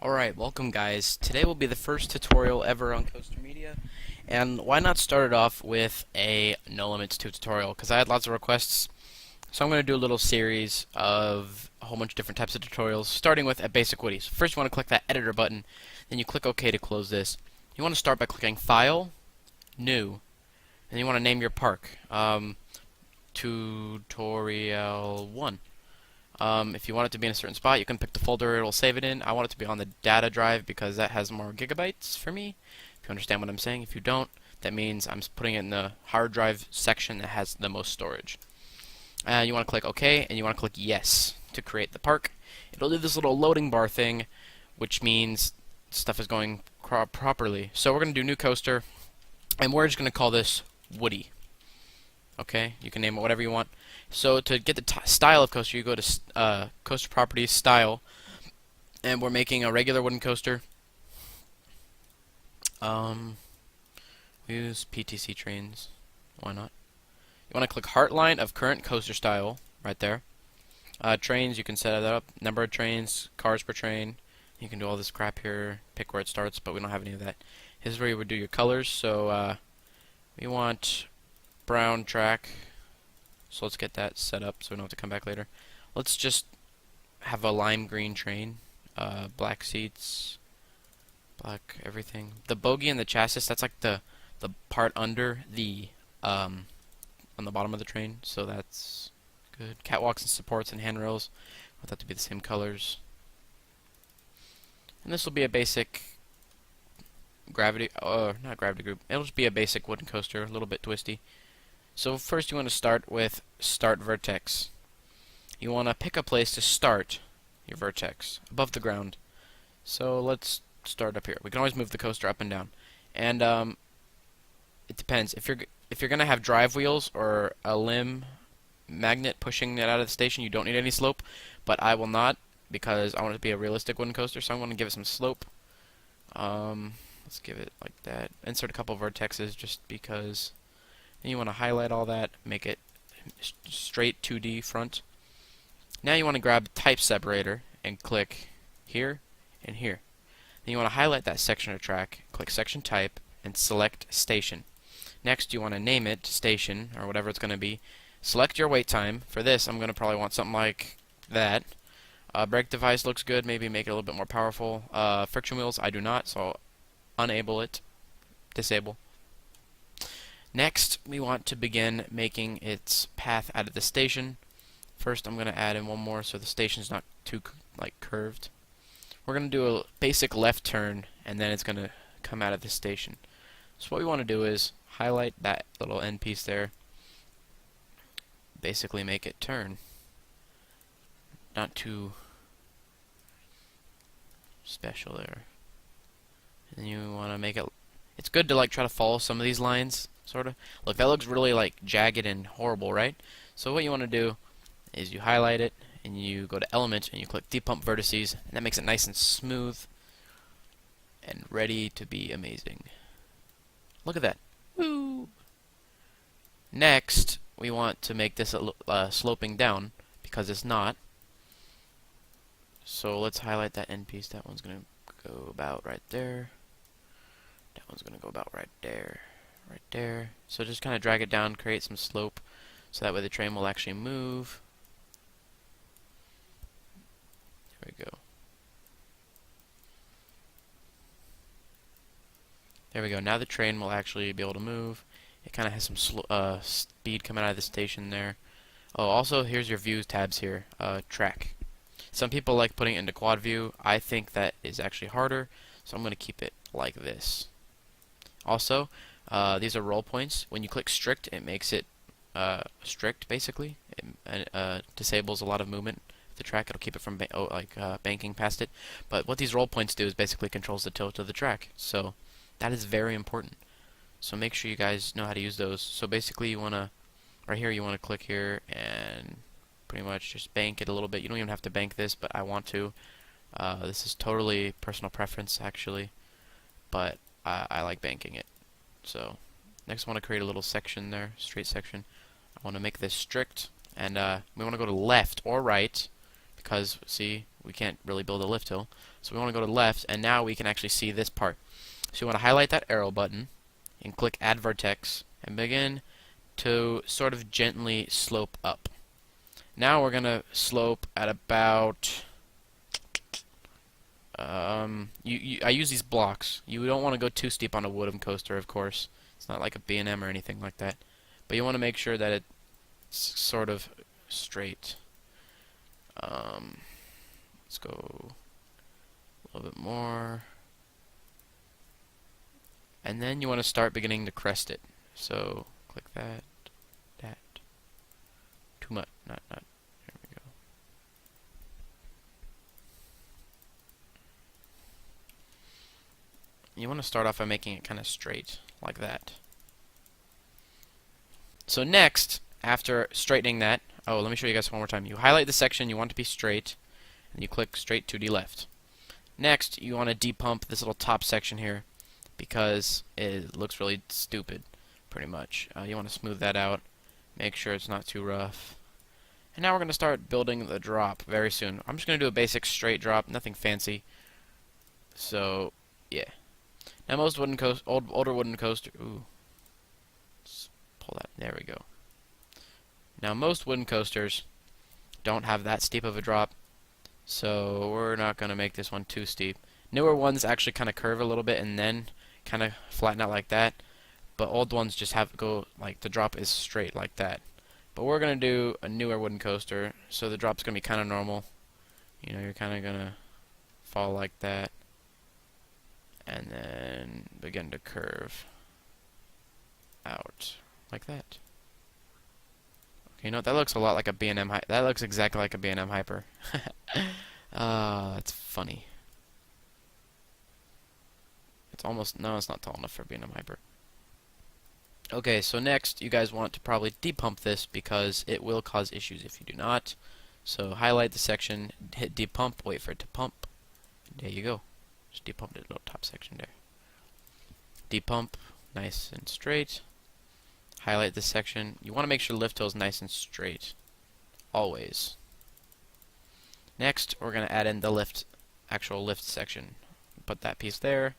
Alright, welcome guys. Today will be the first tutorial ever on Coaster Media, and why not start it off with a NoLimits2 tutorial, because I had lots of requests, so I'm going to do a little series of a whole bunch of different types of tutorials, starting with a basic Woody. So first you want to click that editor button, then you click OK to close this. You want to start by clicking File, New, and you want to name your park, Tutorial 1. If you want it to be in a certain spot, you can pick the folder it'll save it in. I want it to be on the data drive because that has more gigabytes for me. If you understand what I'm saying. If you don't, that means I'm putting it in the hard drive section that has the most storage. And you want to click OK, and you want to click Yes to create the park. It'll do this little loading bar thing, which means stuff is going properly. So we're going to do new coaster, and we're just going to call this Woody. Okay, you can name it whatever you want. So to get the style of coaster, you go to Coaster Properties, Style, and we're making a regular wooden coaster. We use PTC trains. Why not? You want to click Heartline of current coaster style right there. Trains, you can set that up. Number of trains, cars per train. You can do all this crap here. Pick where it starts, but we don't have any of that. This is where you would do your colors. So we want brown track. So let's get that set up so we don't have to come back later. Let's just have a lime green train. Black seats. Black everything. The bogie and the chassis, that's like the part under the on the bottom of the train. So that's good. Catwalks and supports and handrails. I want that to be the same colors. And this will be a basic gravity, not gravity group. It'll just be a basic wooden coaster, a little bit twisty. So first you want to start with Start Vertex. You want to pick a place to start your vertex, above the ground. So let's start up here. We can always move the coaster up and down. And it depends. If you're going to have drive wheels or a limb magnet pushing it out of the station, you don't need any slope. But I will not, because I want it to be a realistic wooden coaster, so I'm going to give it some slope. Let's give it like that. Insert a couple vertexes just because. Then you want to highlight all that, make it straight 2D front. Now you want to grab Type Separator and click here and here. Then you want to highlight that section of track, click Section Type, and select Station. Next you want to name it Station, or whatever it's going to be. Select your wait time. For this I'm going to probably want something like that. Brake device looks good, maybe make it a little bit more powerful. Friction wheels I do not, so enable it. Disable. Next, we want to begin making its path out of the station. First, I'm going to add in one more so the station's not too curved. We're going to do a basic left turn, and then it's going to come out of the station. So what we want to do is highlight that little end piece there. Basically make it turn. Not too special there. And you want to make it... It's good to try to follow some of these lines. Sort of. Look, that looks really jagged and horrible, right? So what you want to do is you highlight it and you go to Element and you click Depump Vertices, and that makes it nice and smooth and ready to be amazing. Look at that. Woo! Next, we want to make this sloping down because it's not. So let's highlight that end piece. That one's going to go about right there. That one's going to go about right there. Right there. So just kind of drag it down, create some slope, so that way the train will actually move. There we go. There we go. Now the train will actually be able to move. It kind of has some speed coming out of the station there. Oh, also here's your views tabs here. Track. Some people like putting it into quad view. I think that is actually harder, so I'm going to keep it like this. Also, these are roll points. When you click strict, it makes it strict, basically. It disables a lot of movement of the track. It'll keep it from banking past it. But what these roll points do is basically controls the tilt of the track. So that is very important. So make sure you guys know how to use those. So basically you want to, right here, you want to click here and pretty much just bank it a little bit. You don't even have to bank this, but I want to. This is totally personal preference, actually. But I like banking it. So next I want to create a little section there, straight section. I want to make this strict, and we want to go to left or right because, see, we can't really build a lift hill. So we want to go to the left, and now we can actually see this part. So you want to highlight that arrow button and click Add Vertex and begin to sort of gently slope up. Now we're going to slope at about I use these blocks. You don't want to go too steep on a wooden coaster, of course. It's not like a B&M or anything like that. But you want to make sure that it's sort of straight. Let's go a little bit more. And then you want to start beginning to crest it. So click that. Too much. Not. There we go. You want to start off by making it kind of straight, like that. So next, after straightening that, oh, let me show you guys one more time. You highlight the section you want to be straight, and you click straight 2D left. Next, you want to depump this little top section here, because it looks really stupid, pretty much. You want to smooth that out, make sure it's not too rough. And now we're going to start building the drop very soon. I'm just going to do a basic straight drop, nothing fancy. So, yeah. Now most older wooden coaster, let's pull that, there we go. Now most wooden coasters don't have that steep of a drop, so we're not going to make this one too steep. Newer ones actually kind of curve a little bit and then kind of flatten out like that, but old ones just have to go, like the drop is straight like that. But we're going to do a newer wooden coaster, so the drop's going to be kind of normal. You know, you're kind of going to fall like that, and then begin to curve out like that. Okay, you know what, that looks a lot like a B&M that looks exactly like a B&M Hyper. That's funny. It's almost, no, it's not tall enough for B&M Hyper. Okay, so next you guys want to probably depump this because it will cause issues if you do not. So highlight the section, hit depump, wait for it to pump. There you go. Just depumped it, little top section there. Depump, nice and straight. Highlight this section. You want to make sure the lift hill is nice and straight. Always. Next, we're going to add in the actual lift section. Put that piece there.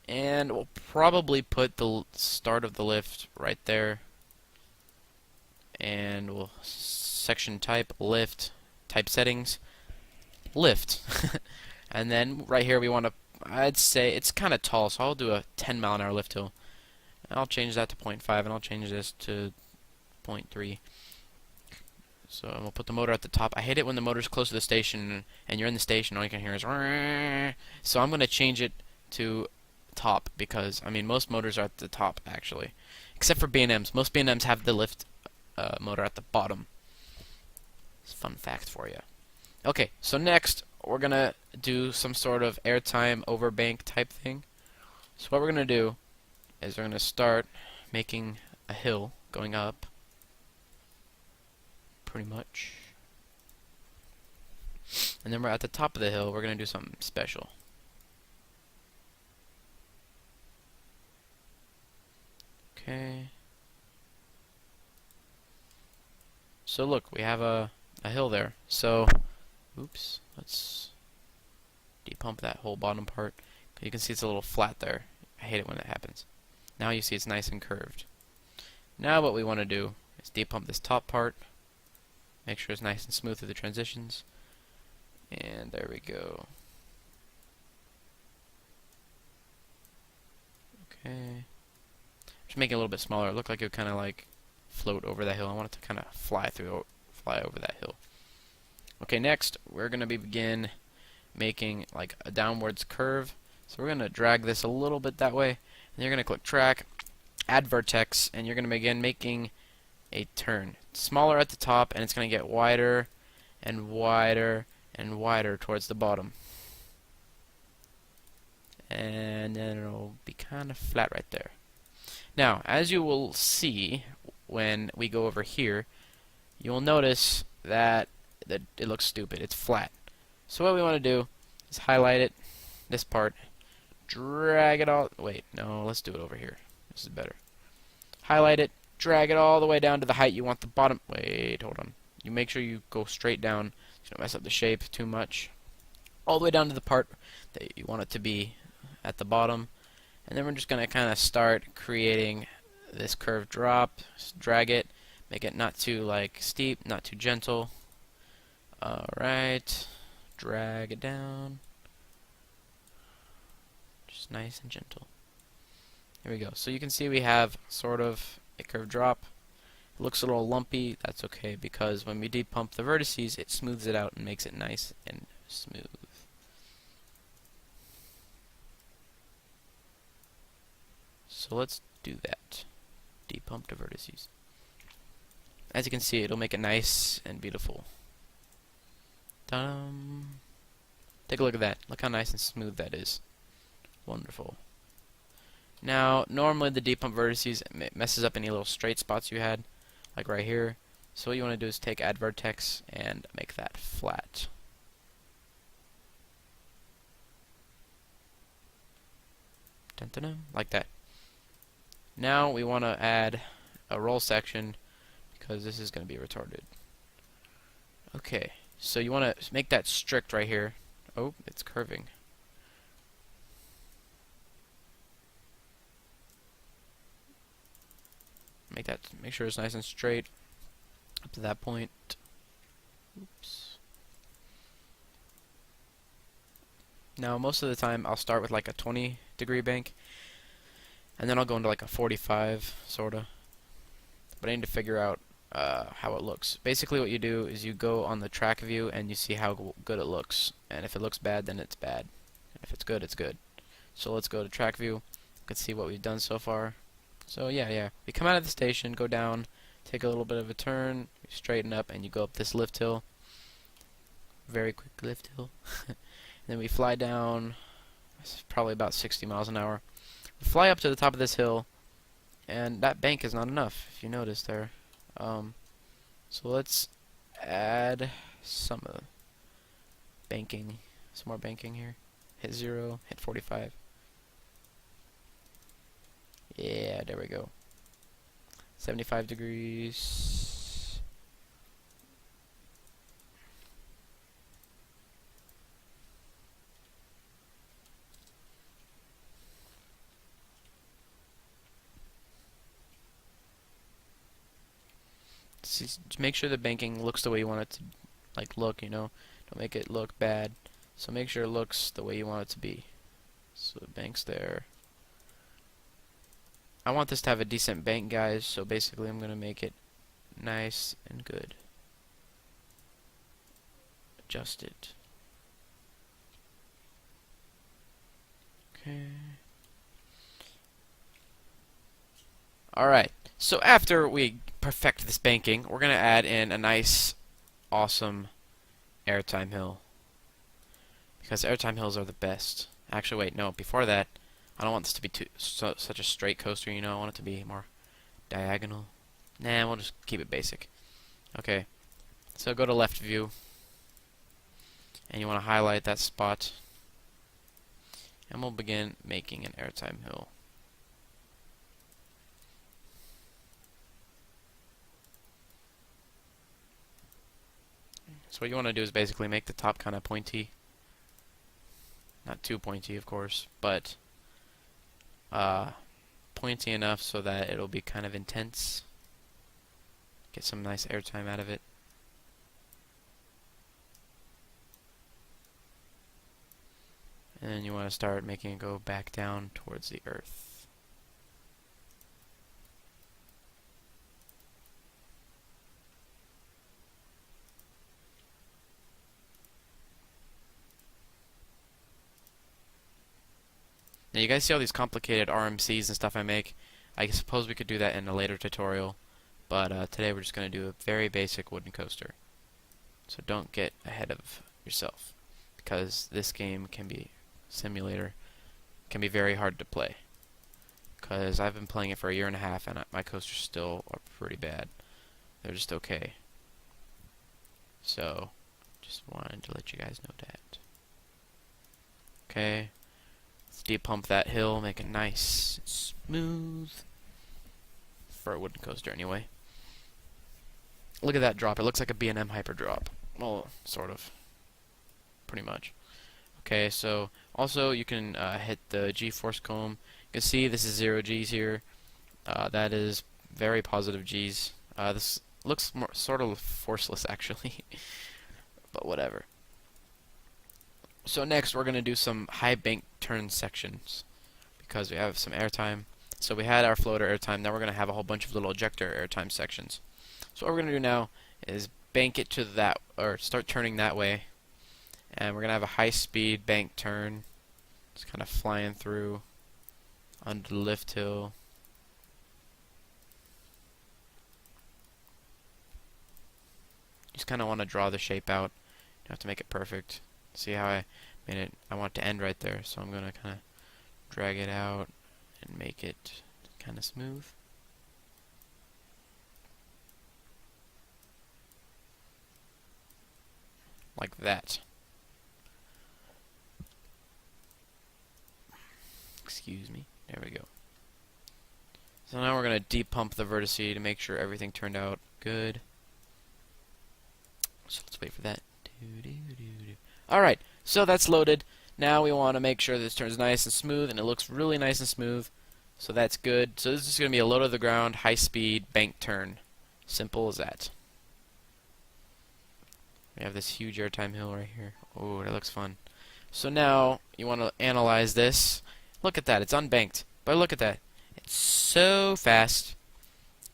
And we'll probably put the start of the lift right there. And we'll section type, lift, type settings, lift. And then right here we want to, I'd say it's kind of tall, so I'll do a 10-mile-an-hour lift hill. I'll change that to 0.5, and I'll change this to 0.3. So we'll put the motor at the top. I hate it when the motor's close to the station, and you're in the station, all you can hear is "Rrrr." So I'm going to change it to top, because, I mean, most motors are at the top, actually. Except for B&Ms. Most B&Ms have the lift motor at the bottom. It's a fun fact for you. Okay, so next, we're going to do some sort of airtime overbank type thing. So what we're going to do is we're going to start making a hill going up, pretty much. And then we're at the top of the hill, we're going to do something special. Okay. So look, we have a hill there. So, oops, let's depump that whole bottom part. You can see it's a little flat there. I hate it when that happens. Now you see it's nice and curved. Now what we want to do is depump this top part. Make sure it's nice and smooth through the transitions. And there we go. Okay. Just make it a little bit smaller. It looked like it would kind of like float over that hill. I want it to kind of fly over that hill. Okay, next we're going to begin making like a downwards curve. So we're going to drag this a little bit that way. And you're going to click track, add vertex, and you're going to begin making a turn. It's smaller at the top, and it's going to get wider and wider and wider towards the bottom. And then it'll be kind of flat right there. Now, as you will see when we go over here, you will notice that it looks stupid. It's flat. So what we want to do is highlight it, this part, drag it all, wait, no, let's do it over here. This is better. Highlight it, drag it all the way down to the height you want the bottom, wait, hold on. You make sure you go straight down, so you don't mess up the shape too much. all the way down to the part that you want it to be at the bottom. And then we're just going to kind of start creating this curved drop. Just drag it, make it not too like steep, not too gentle. Alright, drag it down. Just nice and gentle. There we go. So you can see we have sort of a curved drop. It looks a little lumpy. That's okay because when we depump the vertices, it smooths it out and makes it nice and smooth. So let's do that. Depump the vertices. As you can see, it'll make it nice and beautiful. Take a look at that. Look how nice and smooth that is. Wonderful. Now, normally the depump vertices messes up any little straight spots you had, like right here. So what you want to do is take add vertex and make that flat. Dun -dun -dun, like that. Now we want to add a roll section because this is going to be retarded. Okay, so you want to make that strict right here. Oh, it's curving. Make sure it's nice and straight up to that point. Oops. Now most of the time I'll start with like a 20-degree bank, and then I'll go into like a 45 sorta. But I need to figure out how it looks. Basically what you do is you go on the track view and you see how good it looks, and if it looks bad, then it's bad, and if it's good, it's good. So let's go to track view. You can see what we've done so far. So yeah, we come out of the station, go down, take a little bit of a turn, you straighten up, and you go up this lift hill. Very quick lift hill. Then we fly down, probably about 60 miles an hour. We fly up to the top of this hill, and that bank is not enough, if you notice there. So let's add some banking, some more banking here. Hit 0, hit 45. Yeah, there we go. 75 degrees. Just make sure the banking looks the way you want it to look, you know. Don't make it look bad. So make sure it looks the way you want it to be. So the bank's there. I want this to have a decent bank, guys, so basically I'm going to make it nice and good. Adjust it. Okay. Alright, so after we perfect this banking, we're going to add in a nice, awesome Airtime Hill. Because Airtime Hills are the best. Actually, wait, no, before that, I don't want this to be such a straight coaster, you know. I want it to be more diagonal. Nah, we'll just keep it basic. Okay, so go to left view, and you want to highlight that spot, and we'll begin making an Airtime Hill. So what you want to do is basically make the top kind of pointy. Not too pointy, of course, but pointy enough so that it'll be kind of intense. Get some nice airtime out of it. And you want to start making it go back down towards the earth. Now you guys see all these complicated RMCs and stuff I make. I suppose we could do that in a later tutorial, but today we're just going to do a very basic wooden coaster. So don't get ahead of yourself, because this game can be simulator, can be very hard to play. Because I've been playing it for a year and a half, and my coasters still are pretty bad. They're just okay. So just wanted to let you guys know that. Okay. Let's depump that hill, make it nice and smooth. For a wooden coaster, anyway. Look at that drop. It looks like a B&M hyper drop. Well, sort of. Pretty much. Okay, so also you can hit the G-force comb. You can see this is 0 G's here. That is very positive G's. This looks more sort of forceless actually, but whatever. So next we're going to do some high bank turn sections because we have some airtime. So we had our floater airtime, now we're going to have a whole bunch of little ejector airtime sections. So what we're going to do now is bank it to that, or start turning that way. And we're going to have a high speed bank turn. Just kind of flying through under the lift hill. Just kind of want to draw the shape out. You have to make it perfect. See how I made it? I want it to end right there, so I'm going to kind of drag it out and make it kind of smooth. Like that. Excuse me. There we go. So now we're going to depump the vertex to make sure everything turned out good. So let's wait for that. Alright, so that's loaded. Now we want to make sure this turns nice and smooth, and it looks really nice and smooth. So that's good. So this is going to be a low to the ground, high speed bank turn. Simple as that. We have this huge airtime hill right here. Oh, that looks fun. So now you want to analyze this. Look at that, it's unbanked. But look at that. It's so fast.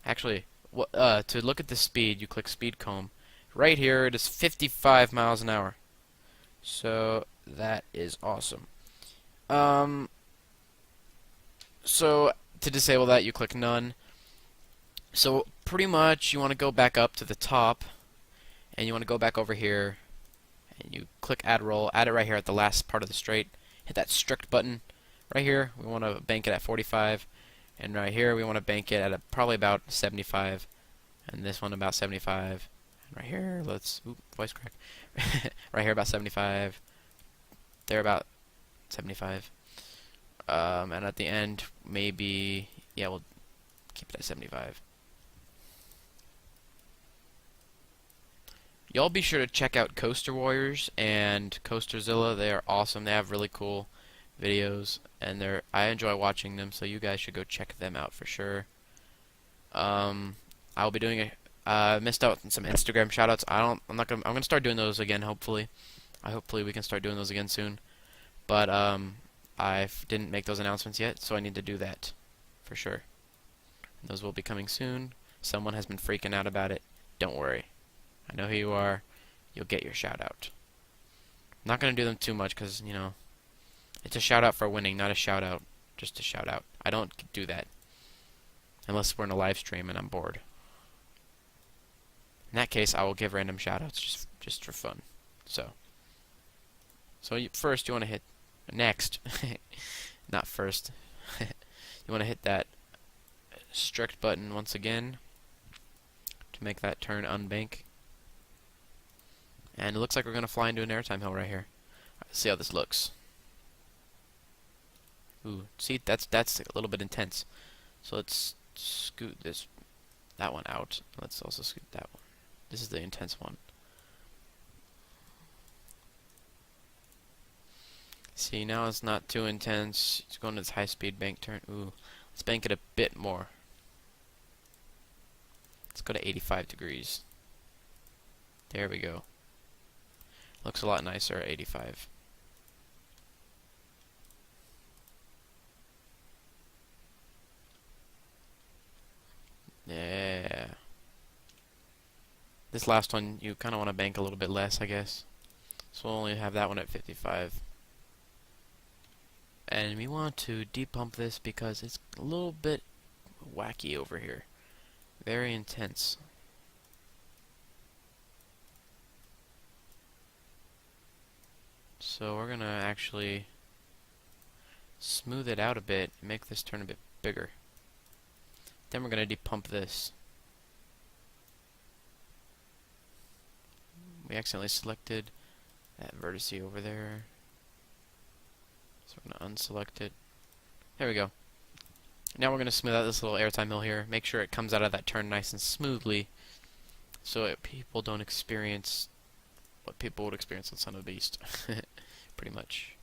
Actually, to look at the speed, you click speed comb. Right here, it is 55 miles an hour. So that is awesome. So to disable that, you click none. So pretty much you want to go back up to the top, and you want to go back over here, and you click add roll, add it right here at the last part of the straight. Hit that strict button. Right here, we want to bank it at 45, and right here we want to bank it at probably about 75, and this one about 75. Right here, let's, voice crack. Right here about 75. There about 75. And at the end, maybe, yeah, we'll keep it at 75. Y'all be sure to check out Coaster Warriors and Coasterzilla. They are awesome. They have really cool videos, and I enjoy watching them, so you guys should go check them out for sure. I'll be doing missed out on some Instagram shoutouts. I'm gonna start doing those again. Hopefully we can start doing those again soon. But I didn't make those announcements yet, so I need to do that for sure. And those will be coming soon. Someone has been freaking out about it. Don't worry. I know who you are. You'll get your shout out. I'm not gonna do them too much because, you know, it's a shout out for winning, not a shout out just to shout out. I don't do that unless we're in a live stream and I'm bored. In that case, I will give random shoutouts just for fun. So first you want to hit next, not first. You want to hit that strict button once again to make that turn unbank. And it looks like we're going to fly into an airtime hill right here. Let's see how this looks. Ooh, see, that's a little bit intense. So let's scoot that one out. Let's also scoot that one. This is the intense one. See, now it's not too intense. It's going to this high-speed bank turn. Ooh, let's bank it a bit more. Let's go to 85 degrees. There we go. Looks a lot nicer at 85. Yeah. This last one, you kind of want to bank a little bit less, I guess. So we'll only have that one at 55. And we want to depump this because it's a little bit wacky over here. Very intense. So we're going to actually smooth it out a bit and make this turn a bit bigger. Then we're going to depump this. We accidentally selected that vertex over there. So we're going to unselect it. There we go. Now we're going to smooth out this little airtime hill here. Make sure it comes out of that turn nice and smoothly so people don't experience what people would experience on Son of the Beast. pretty much.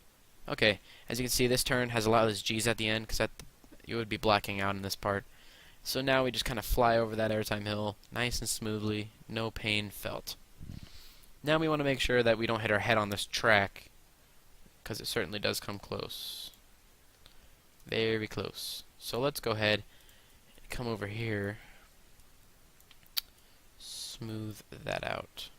Okay, as you can see, this turn has a lot of those G's at the end, because you would be blacking out in this part. So now we just kind of fly over that airtime hill, nice and smoothly, no pain felt. Now we want to make sure that we don't hit our head on this track, because it certainly does come close. Very close. So let's go ahead and come over here, smooth that out.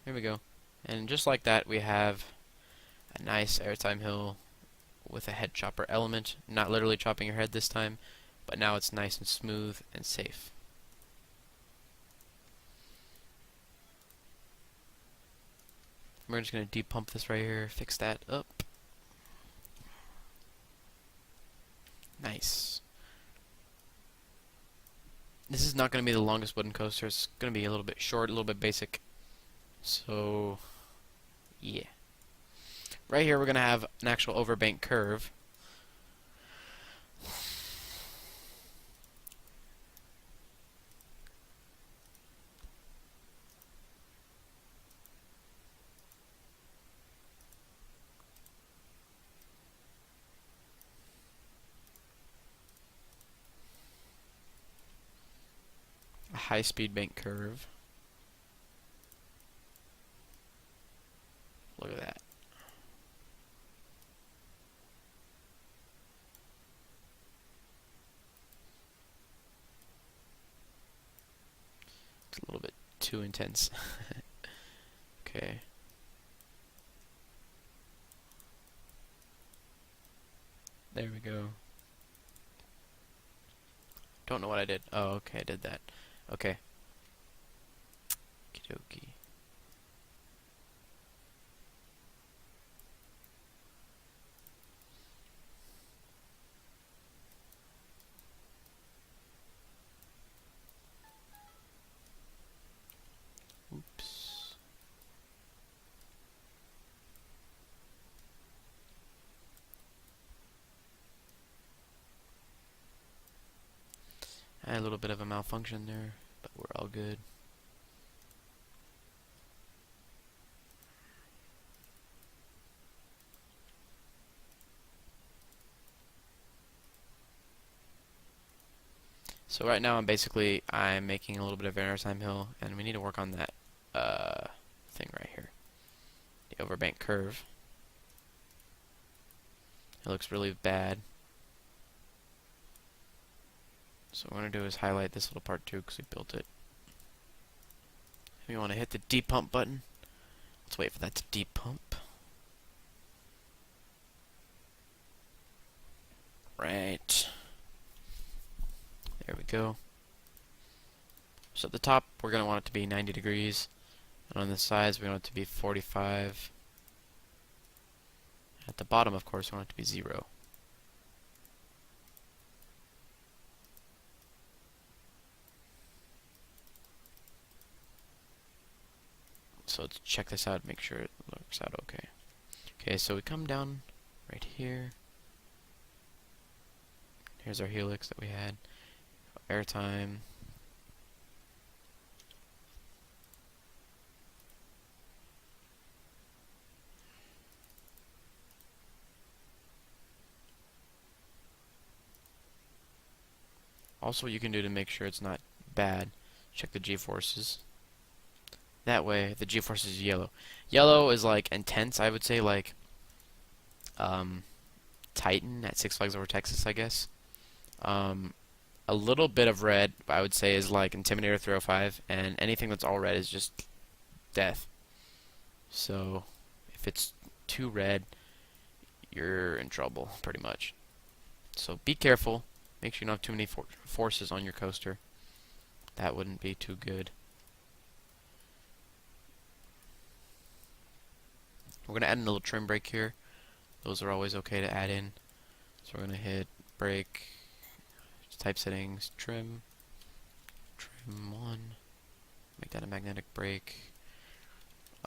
Here we go. And just like that, we have a nice airtime hill with a head chopper element. Not literally chopping your head this time, but now it's nice and smooth and safe. We're just going to depump this right here, fix that up. Nice. This is not going to be the longest wooden coaster. It's going to be a little bit short, a little bit basic. So, yeah. Right here we're going to have an actual overbank curve. A high-speed bank curve. Look at that. It's a little bit too intense. Okay. There we go. Don't know what I did. Oh, okay, I did that. Okay. Okie dokie. Oops. I had a little bit of a malfunction there, but we're all good. So right now I'm making a little bit of an airtime hill, and we need to work on that thing right here, the overbank curve. It looks really bad. So what we're going to do is highlight this little part too, because we built it. We want to hit the depump button. Let's wait for that to depump. Right. There we go. So at the top, we're going to want it to be 90 degrees. And on the sides, we want it to be 45. At the bottom, of course, we want it to be 0. So let's check this out, make sure it works out okay. Okay, so we come down right here. Here's our helix that we had. Airtime. Also, what you can do to make sure it's not bad, check the G-forces. That way, the G-force is yellow. Yellow is like intense, I would say, like Titan at Six Flags Over Texas, I guess. A little bit of red, I would say, is like Intimidator 305, and anything that's all red is just death. So, if it's too red, you're in trouble, pretty much. So be careful. Make sure you don't have too many forces on your coaster. That wouldn't be too good. We're going to add in a little trim brake here. Those are always okay to add in. So we're going to hit brake, type settings, trim 1, make that a magnetic brake.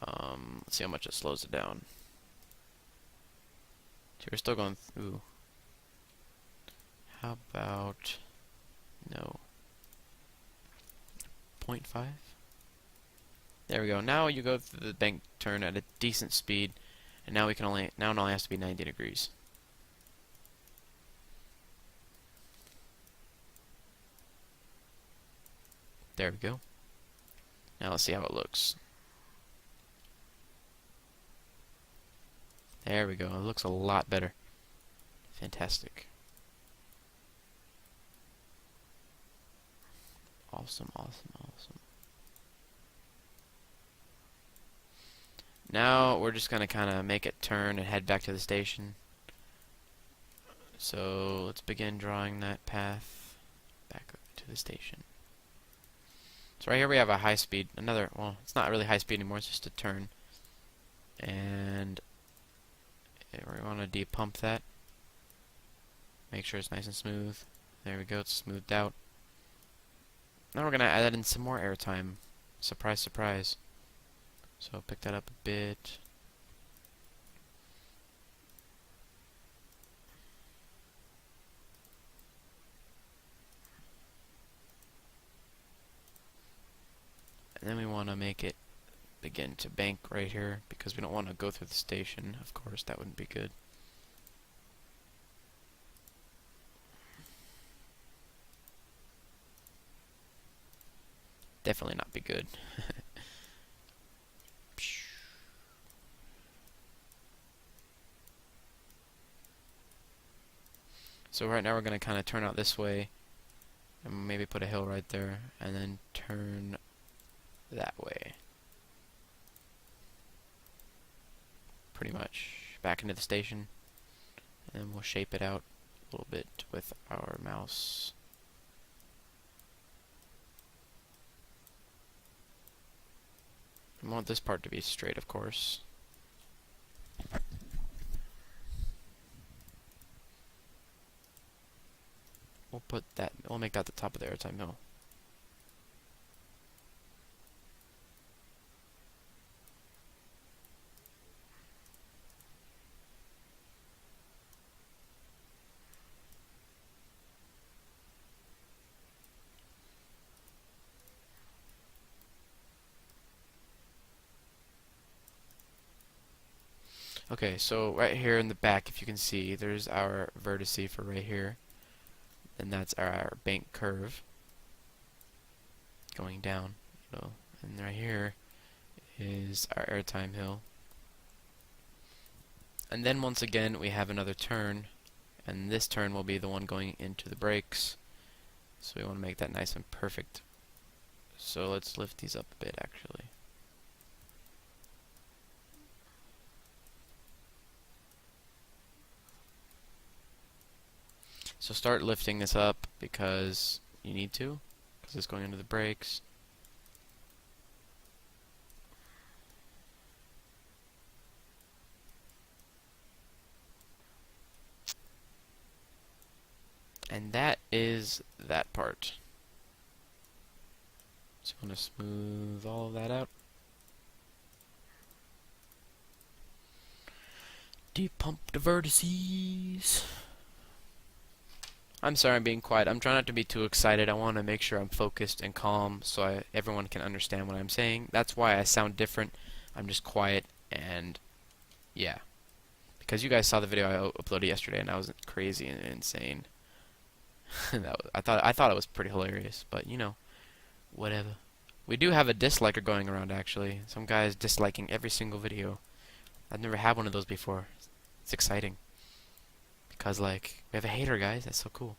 Let's see how much it slows it down. So we're still going through. How about, no, 0.5? There we go. Now you go through the bank turn at a decent speed, and now it only has to be 90 degrees. There we go. Now let's see how it looks. There we go. It looks a lot better. Fantastic. Awesome, awesome, awesome. Now we're just gonna kind of make it turn and head back to the station. So let's begin drawing that path back to the station. So right here we have a high speed, well, it's not really high speed anymore, it's just a turn. And we want to depump that. Make sure it's nice and smooth. There we go, it's smoothed out. Now we're going to add in some more airtime. Surprise, surprise. So pick that up a bit. And then we want to make it begin to bank right here, because we don't want to go through the station. Of course, that wouldn't be good. Definitely not be good. So right now we're going to kind of turn out this way, and maybe put a hill right there, and then turn that way. Pretty much back into the station, and then we'll shape it out a little bit with our mouse. I want this part to be straight, of course. We'll make that the top of the Airtime Hill. Okay, so right here in the back, if you can see, there's our vertice for right here. And that's our bank curve going down, and right here is our Airtime Hill. And then once again we have another turn, and this turn will be the one going into the brakes. So we want to make that nice and perfect. So let's lift these up a bit actually. So start lifting this up because you need to, because it's going into the brakes. And that is that part. So I'm going to smooth all of that out. Depump the vertices. I'm sorry I'm being quiet. I'm trying not to be too excited. I want to make sure I'm focused and calm so everyone can understand what I'm saying. That's why I sound different. I'm just quiet, and yeah. Because you guys saw the video I uploaded yesterday and I was crazy and insane. I thought it was pretty hilarious, but whatever. We do have a disliker going around actually. Some guys disliking every single video. I've never had one of those before. It's exciting. Because, we have a hater, guys. That's so cool.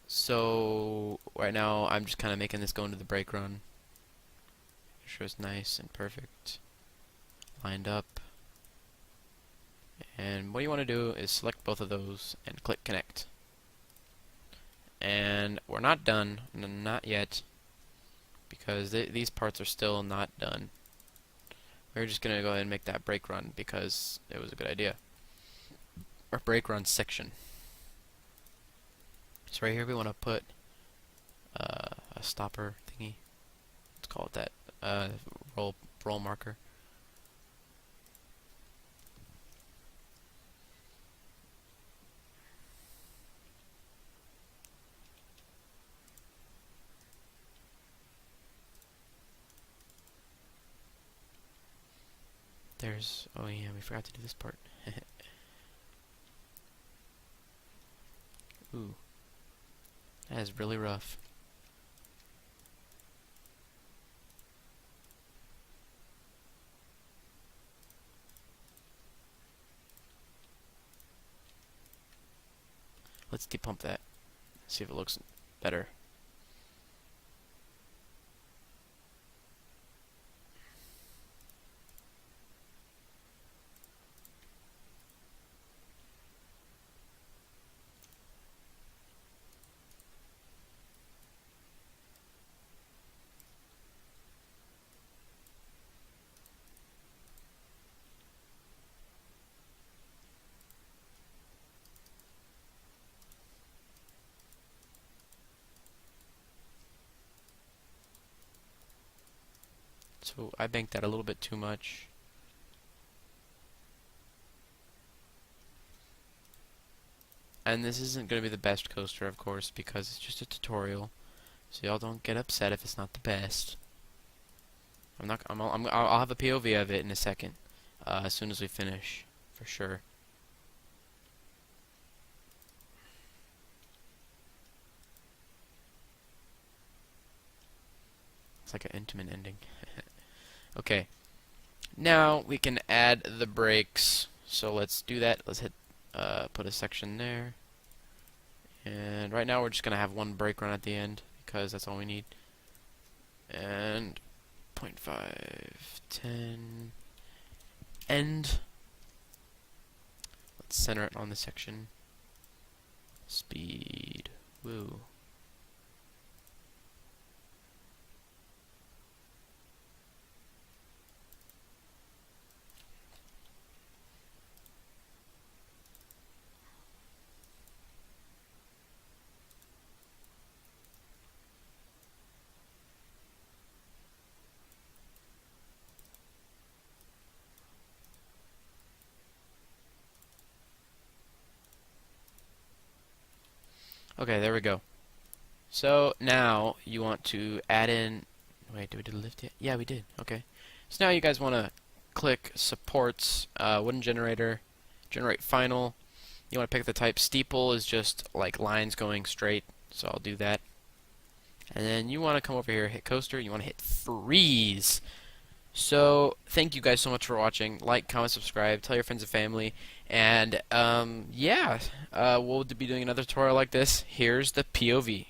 So, right now, I'm just kind of making this go into the brake run. Make sure it's nice and perfect. Lined up. And what you want to do is select both of those and click connect. And we're not done. Not yet. Because these parts are still not done. We're just going to go ahead and make that brake run because it was a good idea. Our brake run section. So right here we want to put a stopper thingy. Let's call it that. Roll marker. there's... Oh yeah, we forgot to do this part. Ooh. That is really rough. Let's depump that. See if it looks better. So I banked that a little bit too much. And this isn't going to be the best coaster, of course, because it's just a tutorial. So y'all don't get upset if it's not the best. I'll have a POV of it in a second, as soon as we finish, for sure. It's like an intimate ending. Okay, now we can add the brakes. So let's do that. Let's hit, put a section there. And right now we're just gonna have one brake run at the end because that's all we need. And 0.5, 10, end. Let's center it on the section. Speed. Woo. Okay, there we go. So now you want to add in... Wait, did we do the lift yet? Yeah, we did. Okay. So now you guys want to click supports, wooden generator, generate final. You want to pick the type. Steeple is just like lines going straight, so I'll do that. And then you want to come over here, hit coaster. You want to hit freeze. So thank you guys so much for watching. Like, comment, subscribe, tell your friends and family, and yeah, we'll be doing another tutorial like this. Here's the POV.